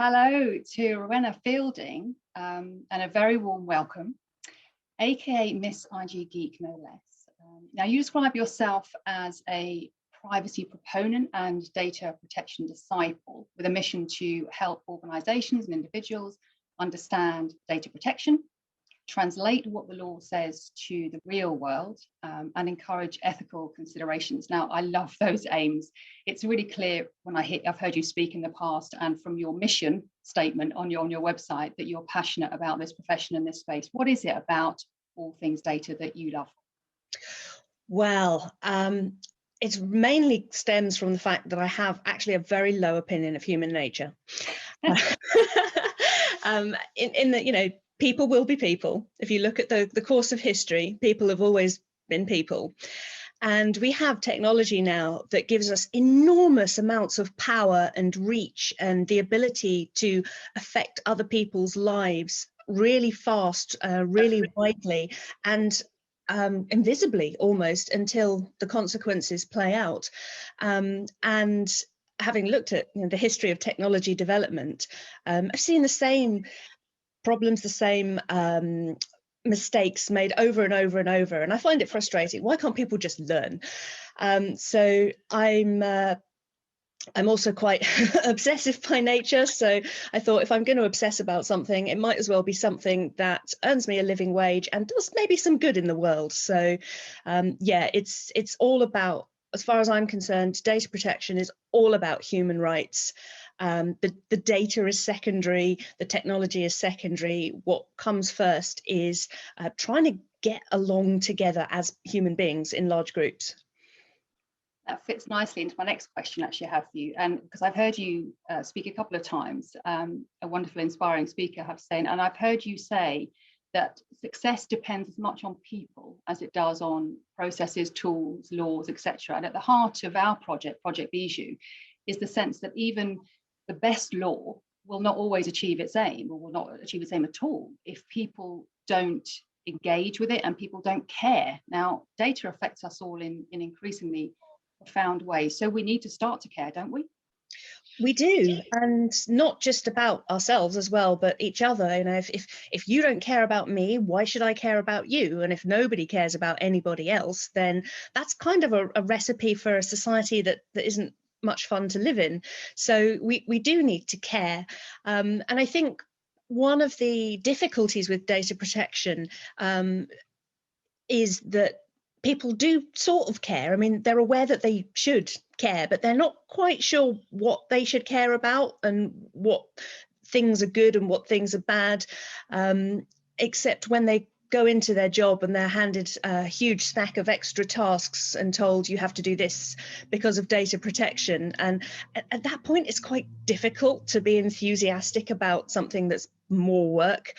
Hello to Rowenna Fielding and a very warm welcome, aka Miss IG Geek, no less. Now, you describe yourself as a privacy proponent and data protection disciple with a mission to help organizations and individuals understand data protection, translate what the law says to the real world, and encourage ethical considerations. Now, I love those aims. It's really clear when I've heard you speak in the past and from your mission statement on your website that you're passionate about this profession and this space. What is it about all things data that you love? Well, it mainly stems from the fact that I have actually a very low opinion of human nature. In that, you know, people will be people. If you look at the course of history, people have always been people. And we have technology now that gives us enormous amounts of power and reach and the ability to affect other people's lives really fast, really widely, and invisibly almost until the consequences play out. And having looked at the history of technology development, I've seen the same problems, the same mistakes made over and over and over, and I find it frustrating. Why can't people just learn? So I'm also quite obsessive by nature, so I thought if I'm going to obsess about something, it might as well be something that earns me a living wage and does maybe some good in the world. So yeah, it's all about, as far as I'm concerned, data protection is all about human rights. The data is secondary, the technology is secondary. What comes first is trying to get along together as human beings in large groups. That fits nicely into my next question actually I have for you, and because I've heard you speak a couple of times, a wonderful inspiring speaker, I have to say, and I've heard you say that success depends as much on people as it does on processes, tools, laws, etc. And at the heart of our project Bijou, is the sense that even the best law will not always achieve its aim, or will not achieve its aim at all, if people don't engage with it and people don't care. Now, data affects us all in increasingly profound ways, so we need to start to care, don't we? We do, and not just about ourselves as well, but each other. You know, if you don't care about me, why should I care about you? And if nobody cares about anybody else, then that's kind of a recipe for a society that isn't much fun to live in. So we do need to care, and I think one of the difficulties with data protection is that people do sort of care. I mean, they're aware that they should care, but they're not quite sure what they should care about and what things are good and what things are bad, except when they go into their job and they're handed a huge stack of extra tasks and told you have to do this because of data protection. And at that point, it's quite difficult to be enthusiastic about something that's more work.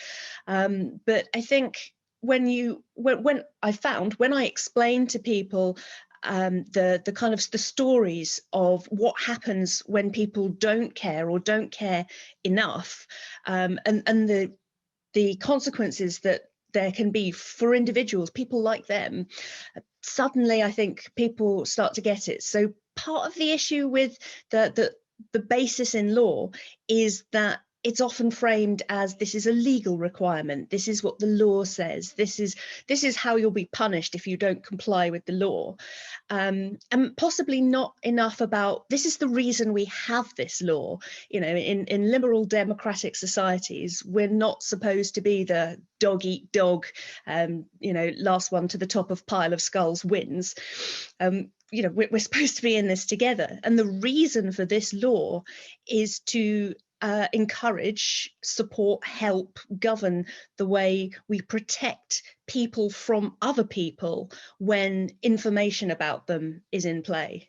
But I think when I explain to people the kind of the stories of what happens when people don't care or don't care enough, and the consequences that there can be for individuals, people like them, suddenly I think people start to get it. So part of the issue with the basis in law is that it's often framed as this is a legal requirement. This is what the law says. This is how you'll be punished if you don't comply with the law, and possibly not enough about this is the reason we have this law. You know, in liberal democratic societies, we're not supposed to be the dog eat dog. You know, last one to the top of pile of skulls wins. You know, we're supposed to be in this together, and the reason for this law is to encourage, support, help, govern the way we protect people from other people when information about them is in play.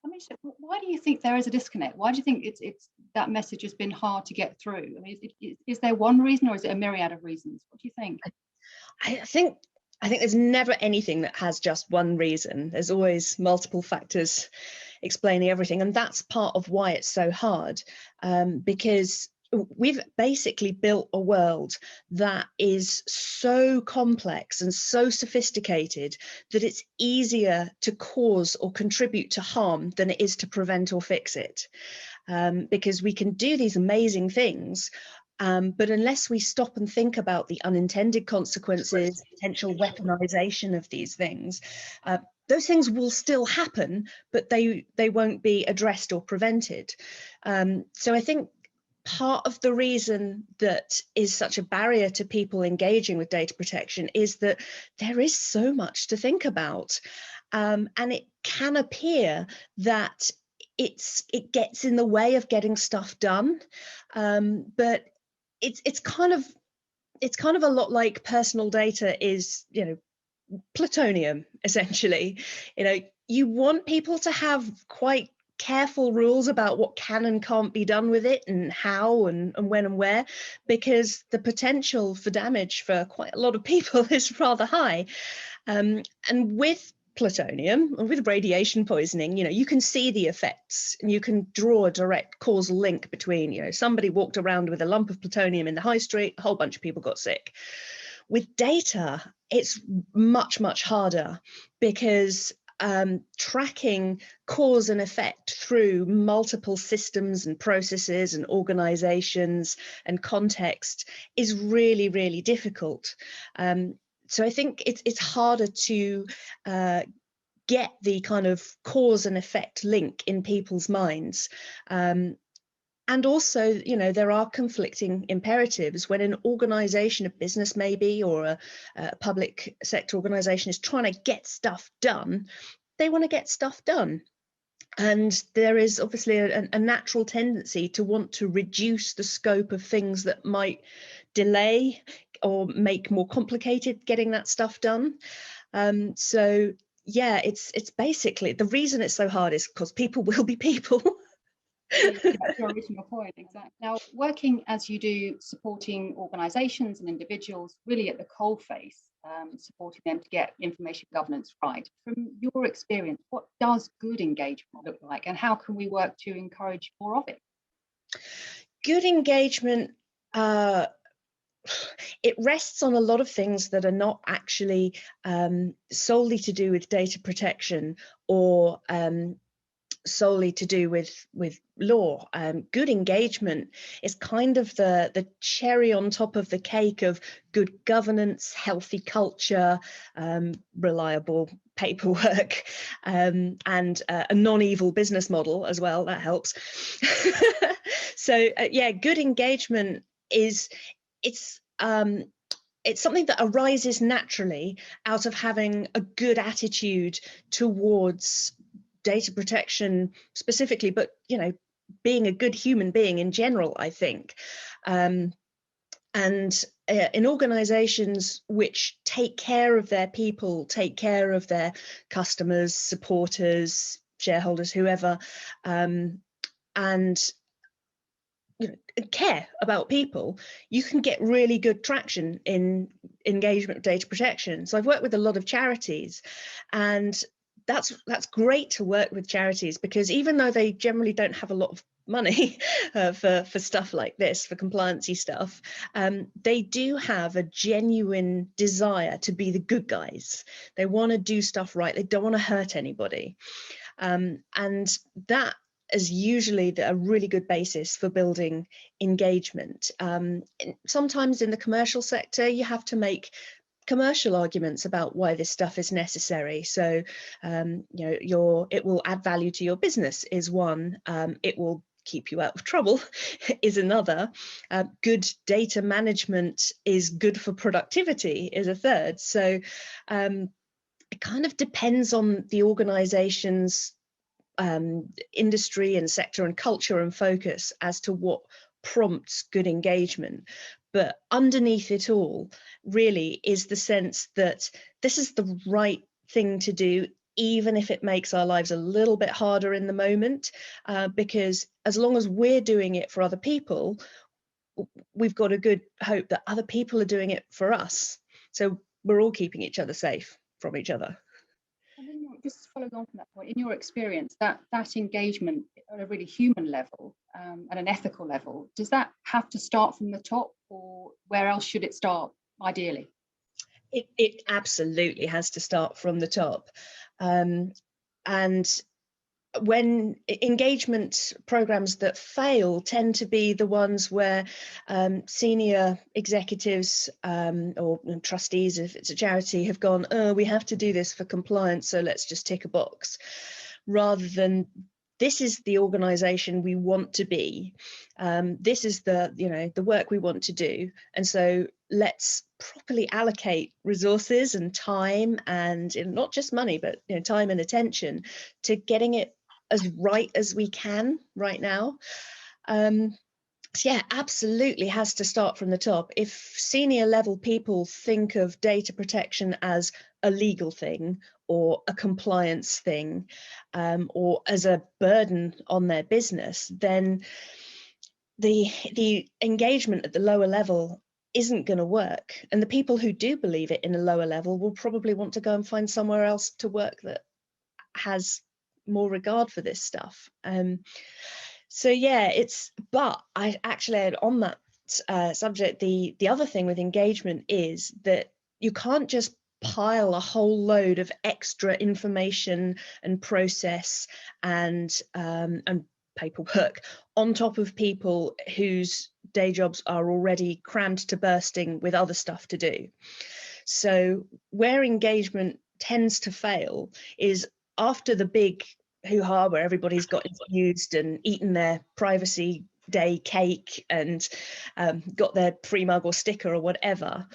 I mean, why do you think there is a disconnect? Why do you think it's that message has been hard to get through? I mean, is there one reason, or is it a myriad of reasons? What do you think? I think there's never anything that has just one reason. There's always multiple factors explaining everything. And that's part of why it's so hard, because we've basically built a world that is so complex and so sophisticated that it's easier to cause or contribute to harm than it is to prevent or fix it. because we can do these amazing things. But unless we stop and think about the unintended consequences, potential weaponization of these things, those things will still happen, but they won't be addressed or prevented. So I think part of the reason that is such a barrier to people engaging with data protection is that there is so much to think about. And it can appear that it gets in the way of getting stuff done. But it's kind of a lot like personal data is, plutonium, essentially. You want people to have quite careful rules about what can and can't be done with it, and how and when and where, because the potential for damage for quite a lot of people is rather high. And with plutonium, or with radiation poisoning, you can see the effects, and you can draw a direct causal link between, somebody walked around with a lump of plutonium in the high street, a whole bunch of people got sick. With data, it's much, much harder, because tracking cause and effect through multiple systems and processes and organizations and context is really, really difficult. So I think it's harder to get the kind of cause and effect link in people's minds. And also, there are conflicting imperatives when an organization, a business maybe, or a public sector organization is trying to get stuff done. They want to get stuff done. And there is obviously a natural tendency to want to reduce the scope of things that might delay or make more complicated getting that stuff done. So yeah, it's basically, the reason it's so hard is because people will be people. That's your original point, exactly. Now, working as you do, supporting organisations and individuals really at the coalface, supporting them to get information governance right. From your experience, what does good engagement look like, and how can we work to encourage more of it? Good engagement, it rests on a lot of things that are not actually solely to do with data protection or solely to do with law. Good engagement is kind of the cherry on top of the cake of good governance, healthy culture, reliable paperwork, and a non-evil business model as well. That helps. So yeah, good engagement is it's something that arises naturally out of having a good attitude towards data protection specifically, but being a good human being in general, I think. And in organizations which take care of their people, take care of their customers, supporters, shareholders, whoever, and care about people, you can get really good traction in engagement with data protection. So I've worked with a lot of charities, and that's great to work with charities, because even though they generally don't have a lot of money for stuff like this, for compliancy stuff, they do have a genuine desire to be the good guys. They want to do stuff right. They don't want to hurt anybody. And that is usually a really good basis for building engagement. Sometimes in the commercial sector, you have to make commercial arguments about why this stuff is necessary. So, it will add value to your business is one. It will keep you out of trouble is another. Good data management is good for productivity is a third. So it kind of depends on the organization's industry and sector and culture and focus as to what prompts good engagement. But underneath it all really is the sense that this is the right thing to do, even if it makes our lives a little bit harder in the moment, because as long as we're doing it for other people, we've got a good hope that other people are doing it for us. So we're all keeping each other safe from each other. And then just following on from that point, in your experience, that engagement at a really human level, at an ethical level, does that have to start from the top, or where else should it start ideally? It absolutely has to start from the top. And when engagement programs that fail tend to be the ones where senior executives or trustees, if it's a charity, have gone, oh, we have to do this for compliance, so let's just tick a box, rather than this is the organization we want to be. This is the work we want to do. And so let's properly allocate resources and time, and not just money, but time and attention to getting it as right as we can right now. So yeah, absolutely has to start from the top. If senior level people think of data protection as a legal thing or a compliance thing, or as a burden on their business, then the engagement at the lower level isn't going to work. And the people who do believe it in a lower level will probably want to go and find somewhere else to work that has more regard for this stuff. So yeah, but I actually, on that subject, the other thing with engagement is that you can't just pile a whole load of extra information and process and paperwork on top of people whose day jobs are already crammed to bursting with other stuff to do. So where engagement tends to fail is after the big hoo-ha where everybody's got infused and eaten their privacy day cake and got their free mug or sticker or whatever,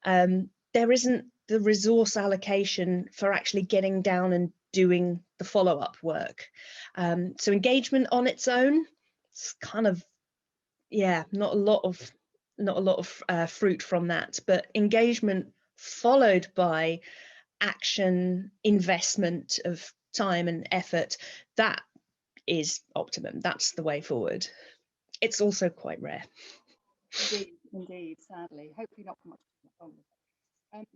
there isn't the resource allocation for actually getting down and doing the follow-up work. So engagement on its own, it's kind of, yeah, not a lot of fruit from that, but engagement followed by action, investment of time and effort, that is optimum. That's the way forward. It's also quite rare. Indeed, sadly. Hopefully not for much longer.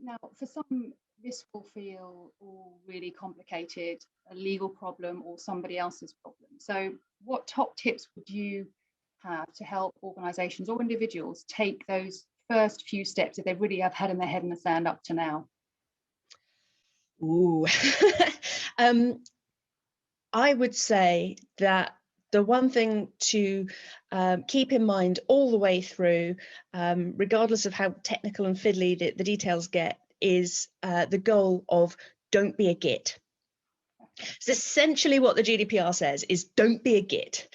Now, for some, this will feel all really complicated, a legal problem or somebody else's problem. So what top tips would you have to help organisations or individuals take those first few steps if they really have had in their head in the sand up to now? Ooh. I would say that the one thing to keep in mind all the way through, regardless of how technical and fiddly the details get, is the goal of don't be a git. It's essentially what the GDPR says, is don't be a git.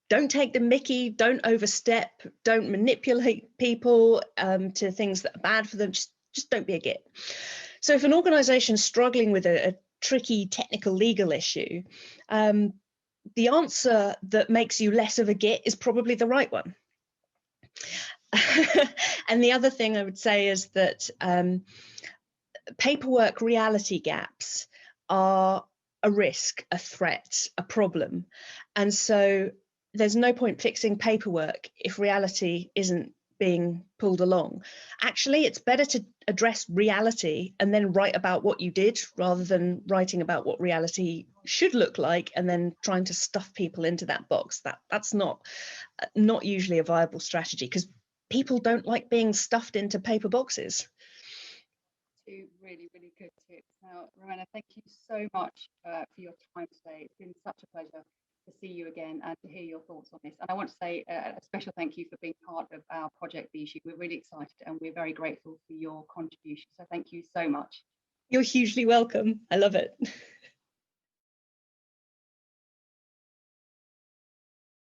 Don't take the mickey, don't overstep, don't manipulate people to things that are bad for them, just don't be a git. So if an organisation is struggling with a tricky technical legal issue, the answer that makes you less of a git is probably the right one. And the other thing I would say is that paperwork reality gaps are a risk, a threat, a problem. And so there's no point fixing paperwork if reality isn't being pulled along. Actually, it's better to address reality and then write about what you did rather than writing about what reality should look like and then trying to stuff people into that box. That's not usually a viable strategy, because people don't like being stuffed into paper boxes. Two really, really good tips. Now, Rowenna, thank you so much for your time today. It's been such a pleasure to see you again and to hear your thoughts on this. And I want to say a special thank you for being part of our project B Sheet. We're really excited and we're very grateful for your contribution. So thank you so much. You're hugely welcome. I love it.